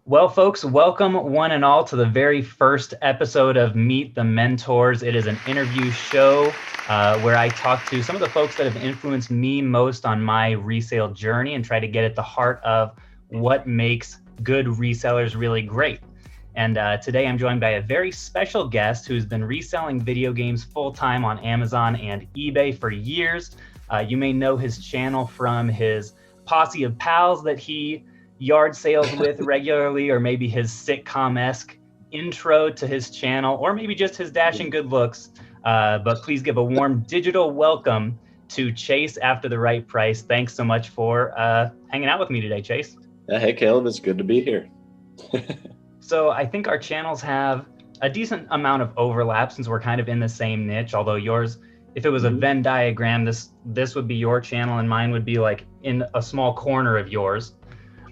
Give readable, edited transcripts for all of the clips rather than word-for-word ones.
Well, folks, welcome one and all to the very first episode of Meet the Mentors. It is an interview show where I talk to some of the folks that have influenced me most on my resale journey and try to get at the heart of what makes good resellers really great. And today I'm joined by a very special guest who's been reselling video games full-time on Amazon and eBay for years. You may know his channel from his posse of pals that he yard sales with regularly, or maybe his sitcom-esque intro to his channel, or maybe just his dashing good looks. But please give a warm digital welcome to Chase After the Right Price. Thanks so much for hanging out with me today, Chase. Hey, Caleb, it's good to be here. So I think our channels have a decent amount of overlap since we're kind of in the same niche, although yours, if it was a Venn diagram, this would be your channel and mine would be like in a small corner of yours.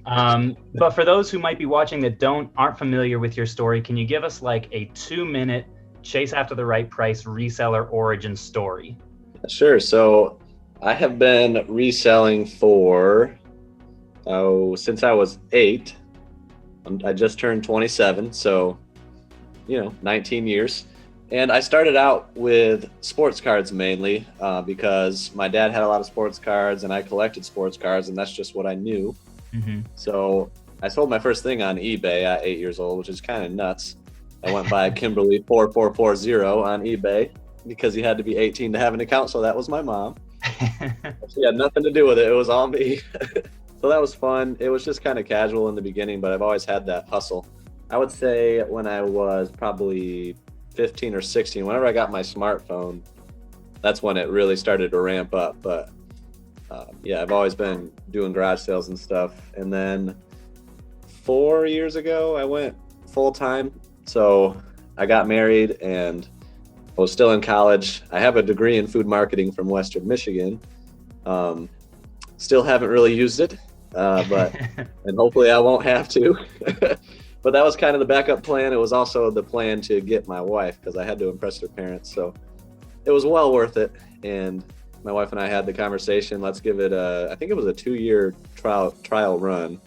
But for those who might be watching that aren't familiar with your story, can you give us like a 2-minute Chase After the Right Price reseller origin story? Sure. So I have been reselling since I was 8. I just turned 27, so 19 years. And I started out with sports cards mainly because my dad had a lot of sports cards and I collected sports cards, and that's just what I knew. Mm-hmm. So I sold my first thing on eBay at 8 years old, which is kind of nuts. I went by Kimberly 4440 on eBay because you had to be 18 to have an account. So that was my mom. She had nothing to do with it. It was all me. So that was fun. It was just kind of casual in the beginning, but I've always had that hustle. I would say when I was probably 15 or 16, whenever I got my smartphone, that's when it really started to ramp up. But I've always been doing garage sales and stuff. And then 4 years ago, I went full time. So I got married and I was still in college. I have a degree in food marketing from Western Michigan. Still haven't really used it, and hopefully I won't have to. But that was kind of the backup plan. It was also the plan to get my wife because I had to impress her parents. So it was well worth it. And my wife and I had the conversation. Let's give it I think it was a 2-year trial run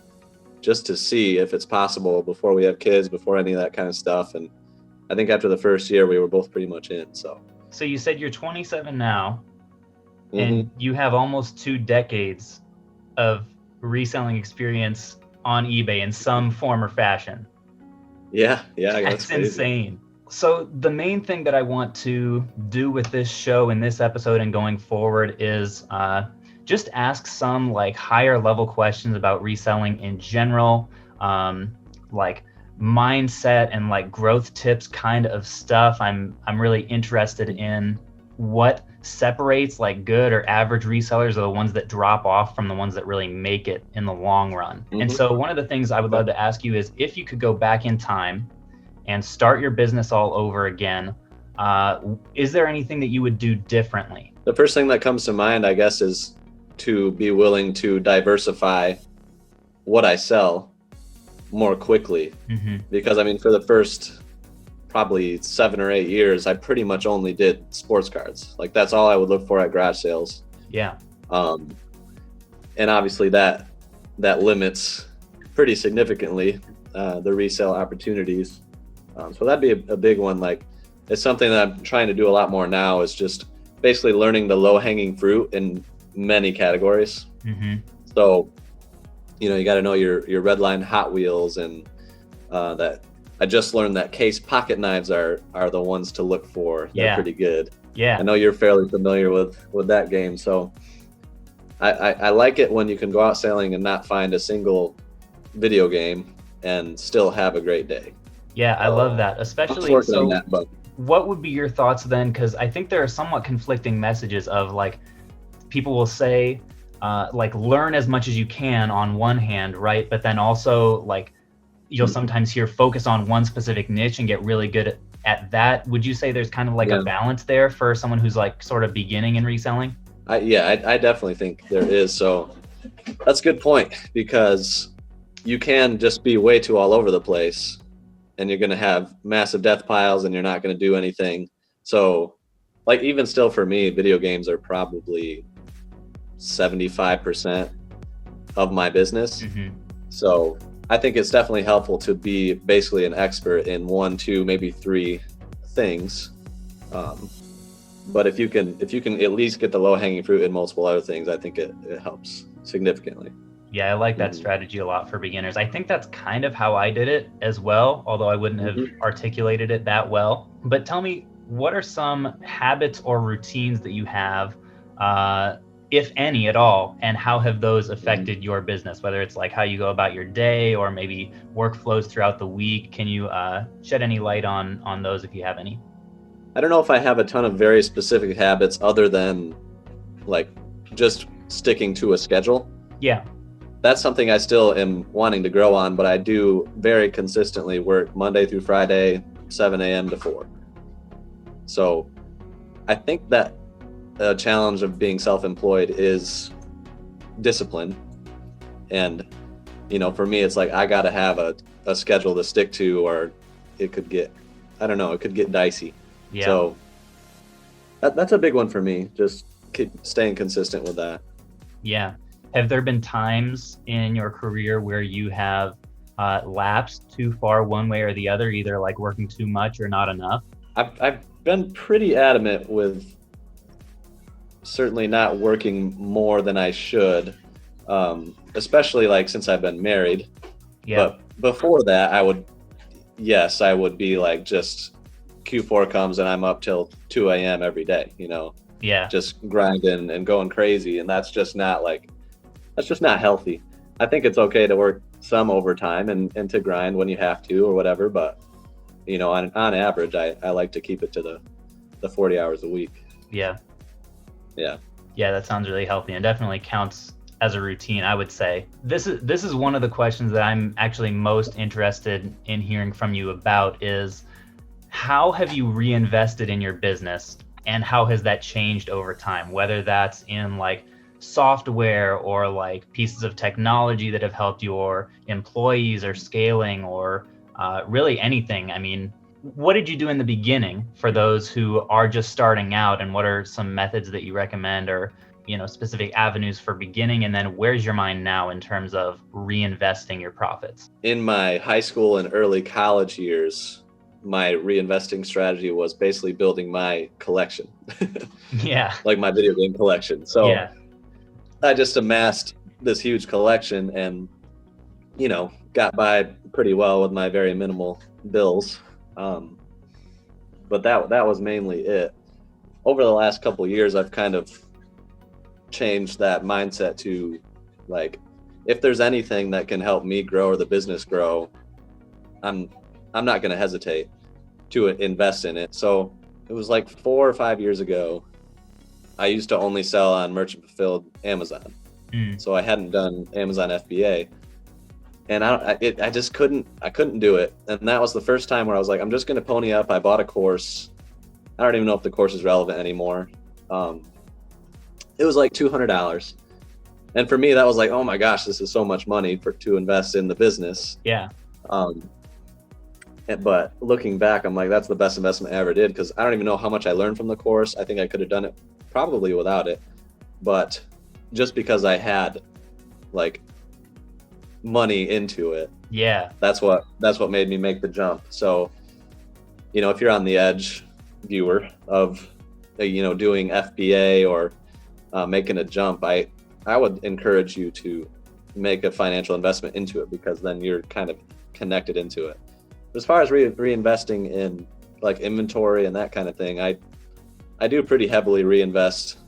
just to see if it's possible before we have kids, before any of that kind of stuff. And I think after the first year, we were both pretty much in. So you said you're 27 now, and you have almost 2 decades of reselling experience on eBay in some form or fashion. Yeah, that's insane. So the main thing that I want to do with this show and this episode and going forward is just ask some like higher level questions about reselling in general, like mindset and like growth tips kind of stuff. I'm really interested in what separates like good or average resellers are the ones that drop off from the ones that really make it in the long run. And so one of the things I would love to ask you is if you could go back in time and start your business all over again, is there anything that you would do differently? The first thing that comes to mind, I guess, is to be willing to diversify what I sell more quickly. Because I mean, for the first probably 7 or 8 years, I pretty much only did sports cards. Like that's all I would look for at garage sales. Yeah. And obviously that limits pretty significantly the resale opportunities. So that'd be a big one. Like it's something that I'm trying to do a lot more now is just basically learning the low hanging fruit in many categories. So, you got to know your red line Hot Wheels and that I just learned that case pocket knives are the ones to look for. They're pretty good. Yeah. I know you're fairly familiar with that game. So I like it when you can go out selling and not find a single video game and still have a great day. Yeah, I love that. Especially what would be your thoughts then? Because I think there are somewhat conflicting messages of like people will say like learn as much as you can on one hand, right? But then also like you'll sometimes hear focus on one specific niche and get really good at that. Would you say there's kind of like a balance there for someone who's like sort of beginning in reselling? I definitely think there is. So that's a good point because you can just be way too all over the place and you're going to have massive death piles and you're not going to do anything. So like even still for me, video games are probably 75% of my business. So I think it's definitely helpful to be basically an expert in 1, 2, maybe 3 things. But if you can at least get the low hanging fruit in multiple other things, I think it helps significantly. Yeah, I like that strategy a lot for beginners. I think that's kind of how I did it as well, although I wouldn't have articulated it that well. But tell me, what are some habits or routines that you have, if any at all, and how have those affected your business, whether it's like how you go about your day or maybe workflows throughout the week? Can you shed any light on those if you have any? I don't know if I have a ton of very specific habits other than like just sticking to a schedule. Yeah. That's something I still am wanting to grow on, but I do very consistently work Monday through Friday, 7 a.m. to 4. So I think that the challenge of being self-employed is discipline. And, for me, it's like I got to have a schedule to stick to, or it could get, I don't know, it could get dicey. Yeah. So that's a big one for me, just staying consistent with that. Yeah. Have there been times in your career where you have lapsed too far one way or the other, either like working too much or not enough? I've been pretty adamant with certainly not working more than I should, especially like since I've been married. Yeah. But before that, I would be like just Q4 comes and I'm up till 2 a.m. every day, Yeah. just grinding and going crazy. And that's just not healthy. I think it's okay to work some overtime and to grind when you have to or whatever. But, on average, I like to keep it to the 40 hours a week. Yeah. Yeah. Yeah, that sounds really healthy and definitely counts as a routine, I would say. This is one of the questions that I'm actually most interested in hearing from you about is how have you reinvested in your business and how has that changed over time? Whether that's in like software or like pieces of technology that have helped your employees or scaling or really anything. I mean, what did you do in the beginning for those who are just starting out, and what are some methods that you recommend or specific avenues for beginning? And then where's your mind now in terms of reinvesting your profits? In my high school and early college years, my reinvesting strategy was basically building my collection. Yeah. Like my video game collection. So yeah. I just amassed this huge collection and, got by pretty well with my very minimal bills. But that was mainly it. Over the last couple of years, I've kind of changed that mindset to like, if there's anything that can help me grow or the business grow, I'm not going to hesitate to invest in it. So it was like 4 or 5 years ago, I used to only sell on merchant fulfilled Amazon. So I hadn't done Amazon FBA, and I just couldn't do it. And that was the first time where I was like, I'm just going to pony up. I bought a course. I don't even know if the course is relevant anymore. It was like $200. And for me, that was like, oh my gosh, this is so much money to invest in the business. Yeah. But looking back, I'm like, that's the best investment I ever did, because I don't even know how much I learned from the course. I think I could have done it probably without it. But just because I had like money into it, yeah, that's what made me make the jump. So, if you're on the edge viewer of, doing FBA or making a jump, I would encourage you to make a financial investment into it, because then you're kind of connected into it. As far as reinvesting in like inventory and that kind of thing, I do pretty heavily reinvest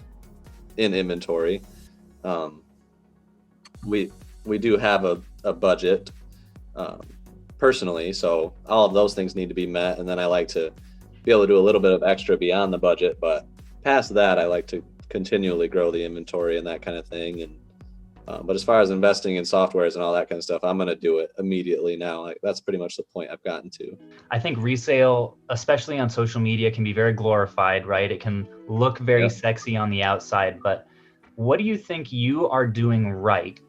in inventory. We do have a budget personally, so all of those things need to be met, and then I like to be able to do a little bit of extra beyond the budget. But past that, I like to continually grow the inventory and that kind of thing. And but as far as investing in softwares and all that kind of stuff, I'm going to do it immediately now. Like, that's pretty much the point I've gotten to. I think resale, especially on social media, can be very glorified, right? It can look very sexy on the outside, but what do you think you are doing right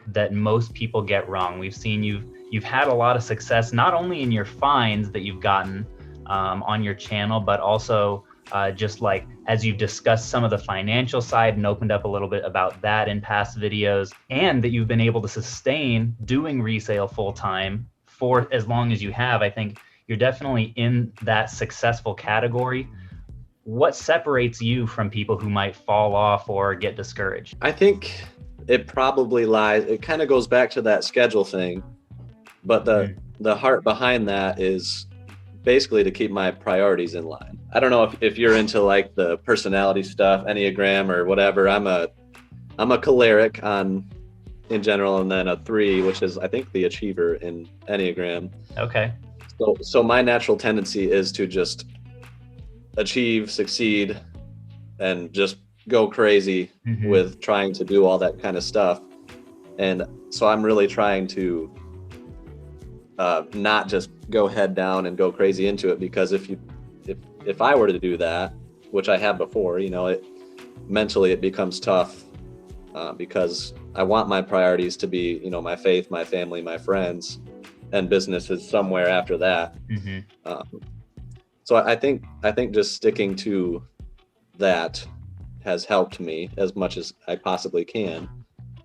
that most people get wrong? We've seen you've had a lot of success, not only in your finds that you've gotten on your channel, but also just like as you've discussed some of the financial side and opened up a little bit about that in past videos, and that you've been able to sustain doing resale full time for as long as you have. I think you're definitely in that successful category. What separates you from people who might fall off or get discouraged? I think it probably lies, it kind of goes back to that schedule thing, but the heart behind that is basically to keep my priorities in line. I don't know if you're into like the personality stuff, Enneagram or whatever. I'm a choleric in general, and then a 3, which is I think the achiever in Enneagram. Okay. So my natural tendency is to just achieve, succeed, and just go crazy with trying to do all that kind of stuff. And so I'm really trying to not just go head down and go crazy into it, because if I were to do that, which I have before, mentally it becomes tough, because I want my priorities to be, my faith, my family, my friends, and business is somewhere after that. So I think just sticking to that has helped me as much as I possibly can,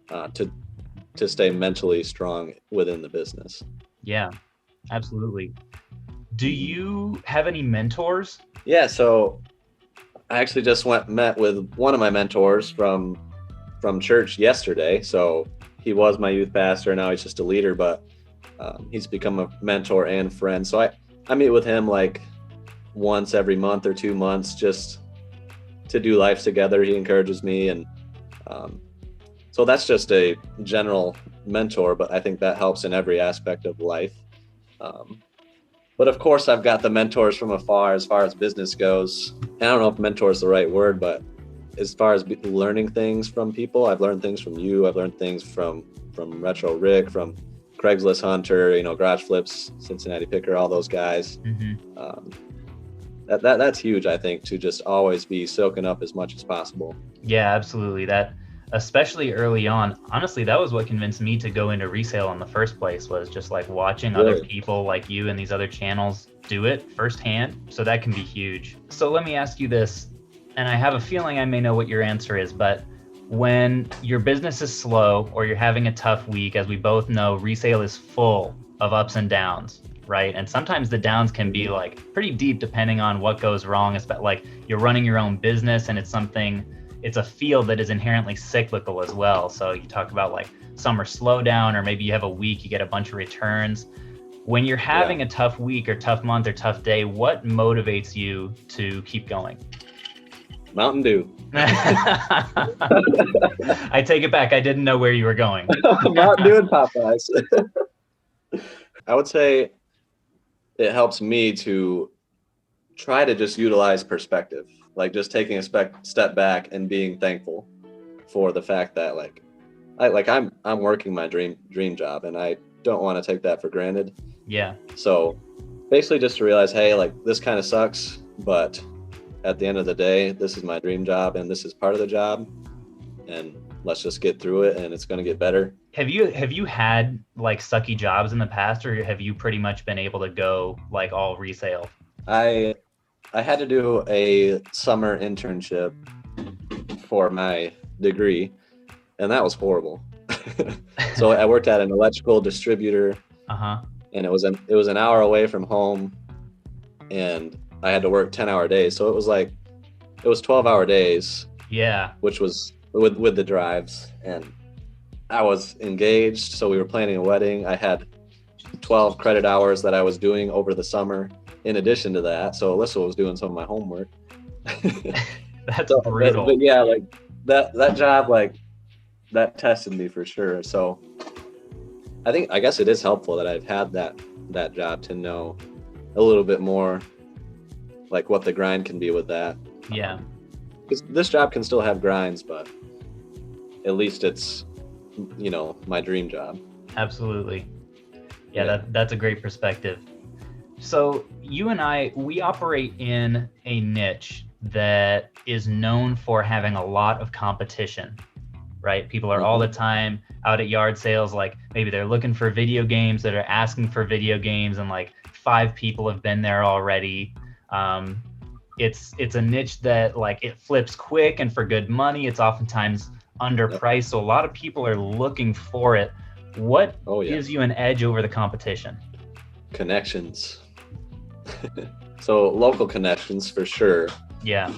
to stay mentally strong within the business. Yeah, absolutely. Do you have any mentors? Yeah, so I actually just met with one of my mentors from church yesterday. So he was my youth pastor, now he's just a leader, but he's become a mentor and friend. So I meet with him like once every month or 2 months just to do life together. He encourages me, and so that's just a general mentor, but I think that helps in every aspect of life. But of course, I've got the mentors from afar as far as business goes. And I don't know if mentor is the right word, but as far as learning things from people, I've learned things from you. I've learned things from Retro Rick, from Craigslist Hunter, Garage Flips, Cincinnati Picker, all those guys. That's huge, I think, to just always be soaking up as much as possible. Yeah, absolutely. That, especially early on, honestly, that was what convinced me to go into resale in the first place, was just like watching other people like you and these other channels do it firsthand. So that can be huge. So let me ask you this, and I have a feeling I may know what your answer is, but when your business is slow or you're having a tough week, as we both know, resale is full of ups and downs, right? And sometimes the downs can be like pretty deep depending on what goes wrong. It's like you're running your own business, and it's a field that is inherently cyclical as well. So you talk about like summer slowdown, or maybe you have a week, you get a bunch of returns. When you're having a tough week or tough month or tough day, what motivates you to keep going? Mountain Dew. I take it back. I didn't know where you were going. Mountain Dew and Popeyes. I would say it helps me to try to just utilize perspective, like just taking a step back and being thankful for the fact that I'm working my dream job, and I don't want to take that for granted. Yeah. So basically just to realize, hey, like this kind of sucks, but at the end of the day, this is my dream job and this is part of the job, and let's just get through it and it's going to get better. Have you had like sucky jobs in the past, or have you pretty much been able to go like all resale? I had to do a summer internship for my degree, and that was horrible. So I worked at an electrical distributor, and it was an hour away from home, and I had to work 10-hour days. So it was 12-hour days. Yeah. Which was with the drives, and I was engaged. So we were planning a wedding. I had 12 credit hours that I was doing over the summer in addition to that. So Alyssa was doing some of my homework. That's brutal. But yeah, like that job, like that tested me for sure. So I guess it is helpful that I've had that job to know a little bit more like what the grind can be with that. Yeah. Because this job can still have grinds, but at least it's, my dream job. Absolutely. Yeah. That's a great perspective. So you and I, we operate in a niche that is known for having a lot of competition, right? People are all the time out at yard sales, like maybe they're looking for video games, that are asking for video games, and like 5 people have been there already. it's a niche that like it flips quick and for good money. It's oftentimes underpriced, so a lot of people are looking for it. What gives you an edge over the competition? Connections. So local connections for sure. Yeah.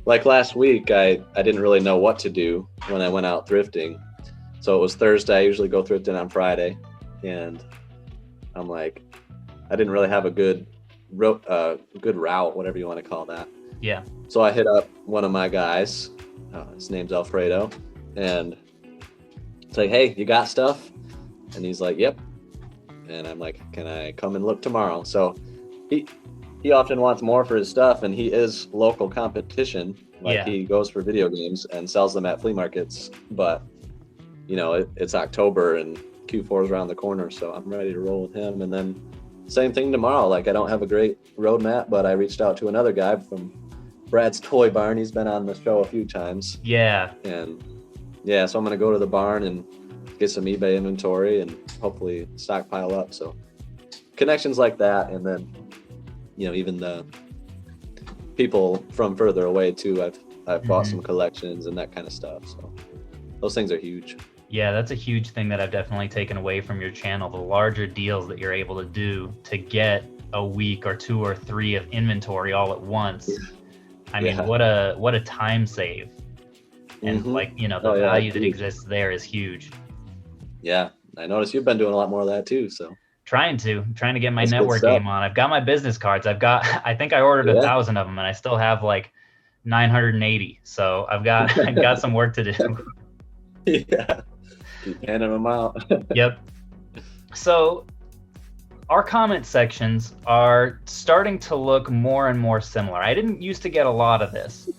Like last week, I didn't really know what to do when I went out thrifting. So it was Thursday. I usually go thrifting on Friday, and I'm like, I didn't really have a good route, whatever you want to call that. Yeah. So I hit up one of my guys. His name's Alfredo, and it's like, hey, you got stuff? And he's like, yep. And I'm like, can I come and look tomorrow? So he often wants more for his stuff, and he is local competition. Like he goes for video games and sells them at flea markets, but you know, it's October and Q4 is around the corner, so I'm ready to roll with him. And then same thing tomorrow. Like I don't have a great roadmap, but I reached out to another guy from Brad's Toy Barn. He's been on the show a few times. Yeah. And yeah, so I'm gonna go to the barn and get some eBay inventory and hopefully stockpile up. So connections like that, and then you know, even the people from further away too. I've bought some collections and that kind of stuff. So those things are huge. Yeah, that's a huge thing that I've definitely taken away from your channel. The larger deals that you're able to do to get a week or 2 or 3 of inventory all at once. I mean, what a time save. And like, you know, the value that exists there is huge. Yeah. I noticed you've been doing a lot more of that too. So trying to get my network game on. I've got my business cards. I think I ordered 1,000 of them, and I still have like 980. So I've got some work to do. Yeah. Keep handing them out. Yep. So our comment sections are starting to look more and more similar. I didn't used to get a lot of this,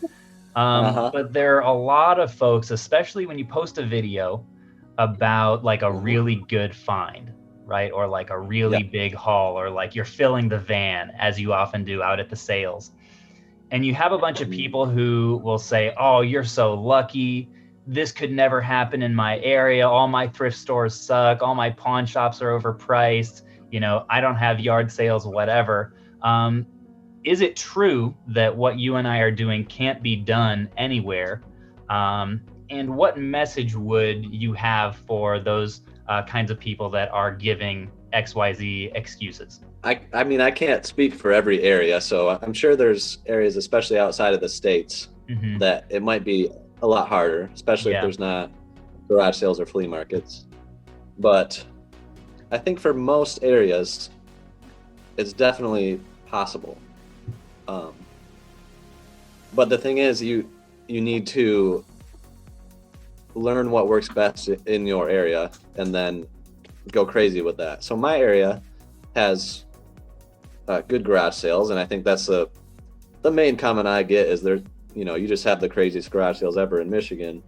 but there are a lot of folks, especially when you post a video about like a really good find, right? Or like a really big haul, or like you're filling the van, as you often do out at the sales. And you have a bunch of people who will say, oh, you're so lucky. This could never happen in my area. All my thrift stores suck. All my pawn shops are overpriced. You know, I don't have yard sales, whatever. Is it true that what you and I are doing can't be done anywhere? And what message would you have for those kinds of people that are giving XYZ excuses? I mean, I can't speak for every area. So I'm sure there's areas, especially outside of the States, that it might be a lot harder, especially if there's not garage sales or flea markets. But I think for most areas, it's definitely possible. But the thing is, you need to learn what works best in your area and then go crazy with that. So my area has good garage sales, and I think that's the main comment I get is there, you know, you just have the craziest garage sales ever in Michigan.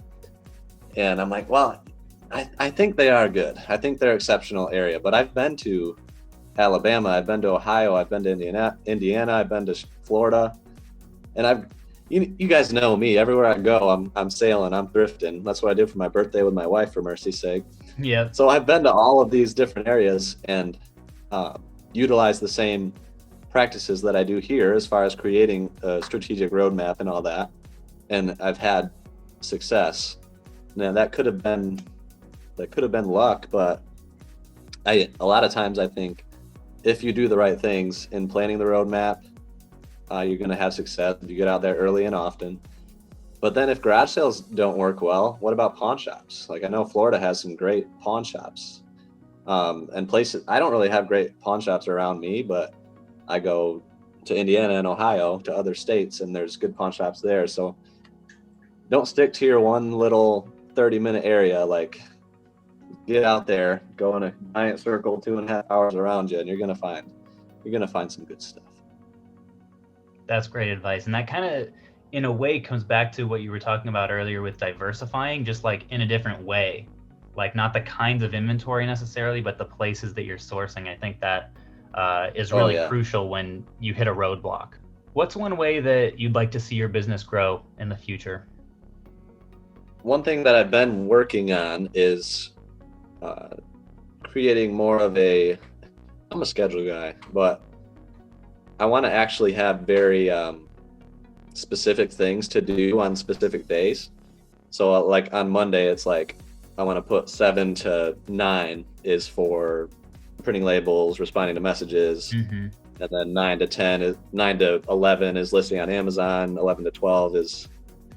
And I'm like, well, I think they are good. I think they're exceptional area, but I've been to Alabama, I've been to Ohio, I've been to Indiana, I've been to Florida, and you guys know me. Everywhere I go, I'm sailing, I'm thrifting. That's what I did for my birthday with my wife, for mercy's sake. Yeah. So I've been to all of these different areas and utilize the same practices that I do here as far as creating a strategic roadmap and all that. And I've had success. Now that could have been luck, but a lot of times I think if you do the right things in planning the roadmap, you're going to have success if you get out there early and often. But then if garage sales don't work well, what about pawn shops? Like I know Florida has some great pawn shops and places. I don't really have great pawn shops around me, but I go to Indiana and Ohio, to other states, and there's good pawn shops there. So don't stick to your one little 30-minute area. Like get out there, go in a giant circle 2.5 hours around you, and you're gonna find some good stuff. That's great advice. And that kind of, in a way, comes back to what you were talking about earlier with diversifying, just like in a different way, like not the kinds of inventory necessarily, but the places that you're sourcing. I think that is really crucial when you hit a roadblock. What's one way that you'd like to see your business grow in the future? One thing that I've been working on is creating more of I'm a schedule guy, but I want to actually have very specific things to do on specific days. So like on Monday, it's like I want to put 7 to 9 is for printing labels, responding to messages, and then 9 to 11 is listing on Amazon, 11 to 12 is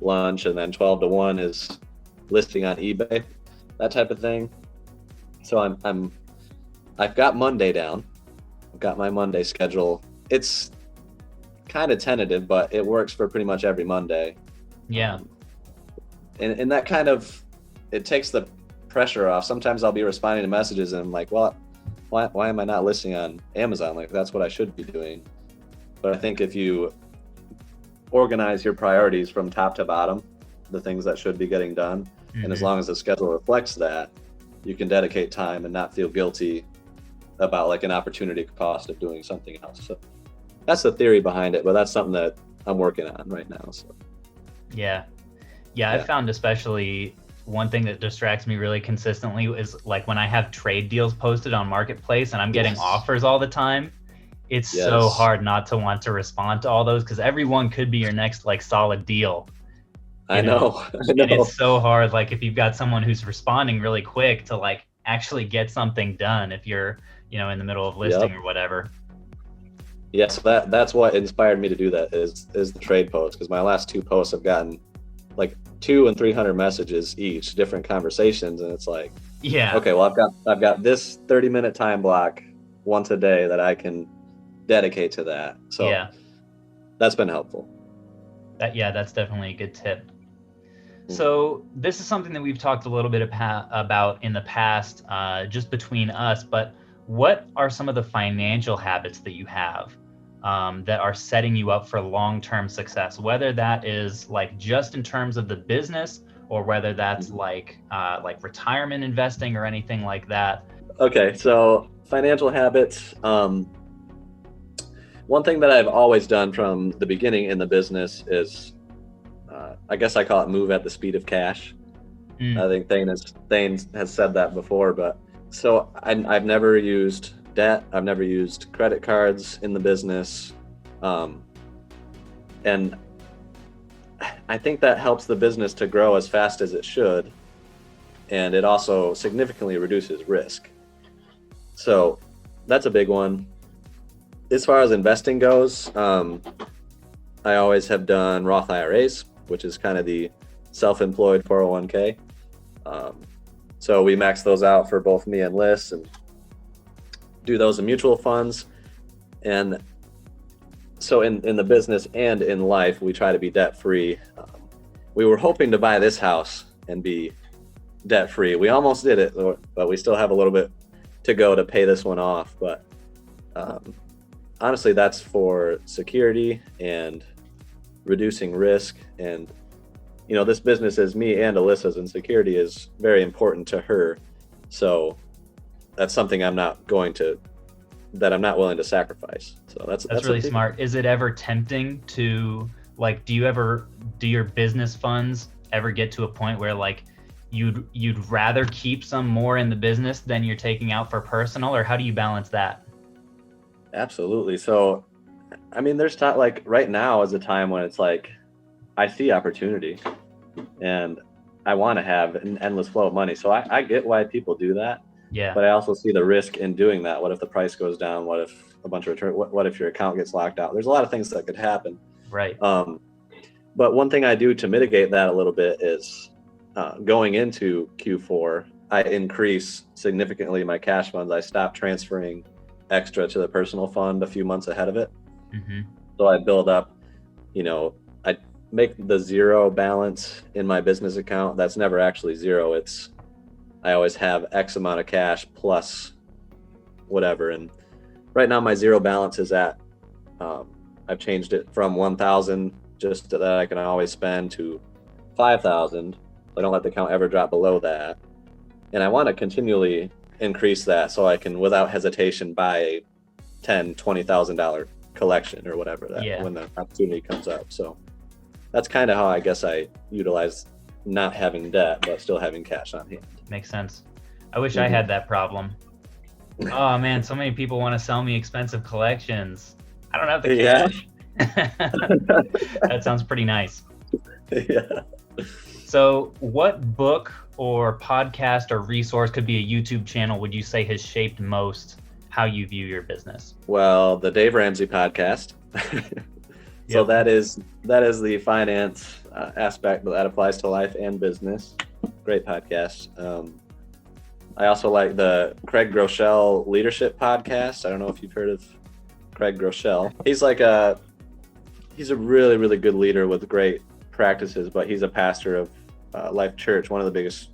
lunch, and then 12 to 1 is listing on eBay, that type of thing. So I've got Monday down. I've got my Monday schedule. It's kind of tentative, but it works for pretty much every Monday. Yeah. And that kind of, it takes the pressure off. Sometimes I'll be responding to messages and I'm like, well, why am I not listing on Amazon? Like, that's what I should be doing. But I think if you organize your priorities from top to bottom, the things that should be getting done, and as long as the schedule reflects that, you can dedicate time and not feel guilty about like an opportunity cost of doing something else. So that's the theory behind it, but that's something that I'm working on right now. So yeah. I found especially one thing that distracts me really consistently is like when I have trade deals posted on Marketplace and I'm getting offers all the time. It's so hard not to want to respond to all those because everyone could be your next like solid deal. I know. And it's so hard, like if you've got someone who's responding really quick to like actually get something done if you're, in the middle of listing or whatever. Yeah, so that's what inspired me to do that is the trade post, because my last 2 posts have gotten like 200 and 300 messages each, different conversations, and it's like, okay, well I've got this 30-minute time block once a day that I can dedicate to that. So that's been helpful. That's definitely a good tip. So this is something that we've talked a little bit about in the past, just between us, but what are some of the financial habits that you have that are setting you up for long-term success, whether that is like just in terms of the business or whether that's like retirement investing or anything like that? Okay, so financial habits. One thing that I've always done from the beginning in the business is, I guess I call it move at the speed of cash. I think Thane has said that before, but so I've never used debt. I've never used credit cards in the business. And I think that helps the business to grow as fast as it should. And it also significantly reduces risk. So that's a big one. As far as investing goes, I always have done Roth IRAs, which is kind of the self-employed 401k. So we max those out for both me and Liz and do those in mutual funds. And so in the business and in life, we try to be debt-free. We were hoping to buy this house and be debt-free. We almost did it, but we still have a little bit to go to pay this one off. But honestly, that's for security and reducing risk. And this business is me and Alyssa's, and security is very important to her. So that's something I'm not willing to sacrifice. So that's really smart. Is it ever tempting to like, do your business funds ever get to a point where like you'd rather keep some more in the business than you're taking out for personal, or how do you balance that? Absolutely. So, I mean, there's not like right now is a time when it's like, I see opportunity and I want to have an endless flow of money. So I get why people do that. Yeah. But I also see the risk in doing that. What if the price goes down? What if a bunch of return? What if your account gets locked out? There's a lot of things that could happen. Right. But one thing I do to mitigate that a little bit is going into Q4, I increase significantly my cash funds. I stop transferring extra to the personal fund a few months ahead of it. So I build up, I make the zero balance in my business account. That's never actually zero. I always have X amount of cash plus whatever. And right now my zero balance is at, I've changed it from 1,000 just so that I can always spend to 5,000. I don't let the account ever drop below that. And I want to continually increase that so I can, without hesitation, buy a $10,000, $20,000 collection or whatever when the opportunity comes up. So that's kind of how I guess I utilize not having debt, but still having cash on hand. Makes sense. I wish I had that problem. Oh man, so many people want to sell me expensive collections. I don't have the cash. That sounds pretty nice. Yeah. So what book or podcast or resource, could be a YouTube channel, would you say has shaped most how you view your business? Well, the Dave Ramsey podcast. So Yep. that is the finance aspect, but that applies to life and business. Great podcast. I also like the Craig Groeschel leadership podcast. I don't know if you've heard of Craig Groeschel. He's a really, really good leader with great practices, but he's a pastor of Life Church, one of the biggest,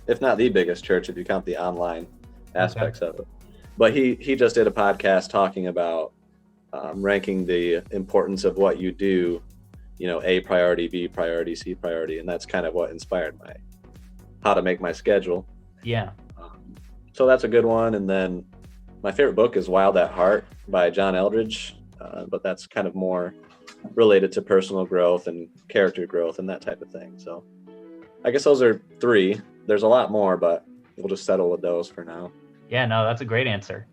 if not the biggest church, if you count the online aspects of it. But he just did a podcast talking about ranking the importance of what you do, A priority, B priority, C priority, and that's kind of what inspired how to make my schedule. Yeah. So that's a good one. And then my favorite book is Wild at Heart by John Eldredge, but that's kind of more related to personal growth and character growth and that type of thing. So I guess those are 3. There's a lot more, but we'll just settle with those for now. Yeah, no, that's a great answer.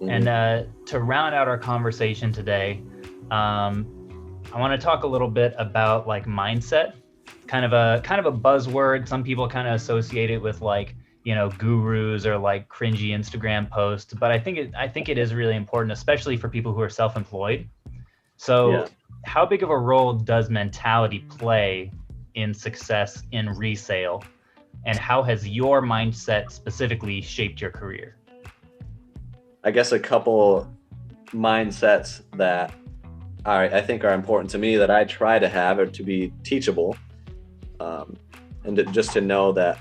Mm-hmm. And to round out our conversation today, I want to talk a little bit about like mindset, kind of a buzzword. Some people kind of associate it with like, gurus or like cringy Instagram posts, but I think it is really important, especially for people who are self-employed. So how big of a role does mentality play in success in resale, and how has your mindset specifically shaped your career? I guess a couple mindsets that I think are important to me that I try to have are to be teachable, and just to know that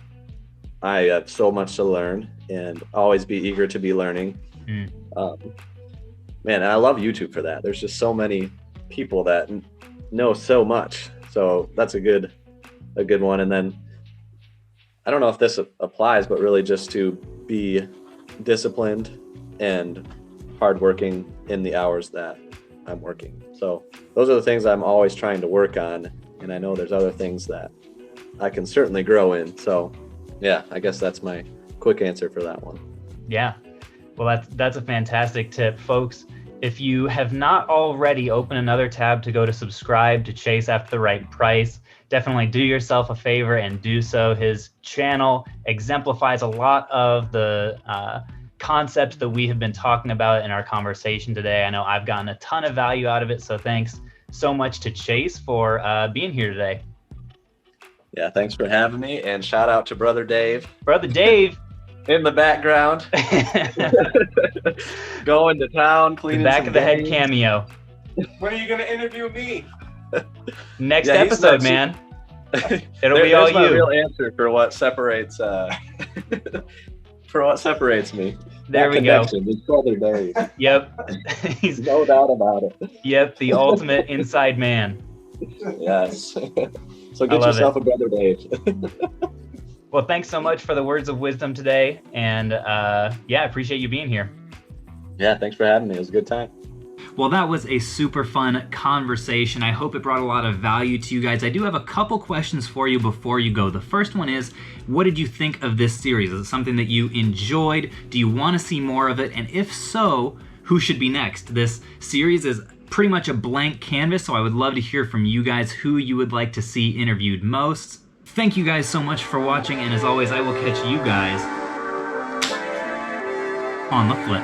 I have so much to learn and always be eager to be learning. Man, and I love YouTube for that. There's just so many people that know so much. So that's a good one. And then I don't know if this applies, but really just to be disciplined and hardworking in the hours that I'm working. So those are the things I'm always trying to work on. And I know there's other things that I can certainly grow in. So yeah, I guess that's my quick answer for that one. Yeah. Well, that's a fantastic tip, folks. If you have not already, open another tab to go to subscribe to Chase After the Right Price. Definitely do yourself a favor and do so. His channel exemplifies a lot of the concepts that we have been talking about in our conversation today. I know I've gotten a ton of value out of it. So thanks so much to Chase for being here today. Yeah, thanks for having me. And shout out to Brother Dave. Brother Dave. In the background. Going to town, cleaning the back some of the head games. cameo. When are you going to interview me? Next episode, man. It'll be all there's my you. real answer for what separates me. There That we go. connection, it's Brother Dave. Yep. He's No doubt about it. Yep, the ultimate inside man. Yes. So I get love yourself a Brother Dave. Well, thanks so much for the words of wisdom today. And yeah, I appreciate you being here. Yeah, thanks for having me. It was a good time. Well, that was a super fun conversation. I hope it brought a lot of value to you guys. I do have a couple questions for you before you go. The first one is, what did you think of this series? Is it something that you enjoyed? Do you want to see more of it? And if so, who should be next? This series is pretty much a blank canvas, so I would love to hear from you guys who you would like to see interviewed most. Thank you guys so much for watching, and as always, I will catch you guys on the flip.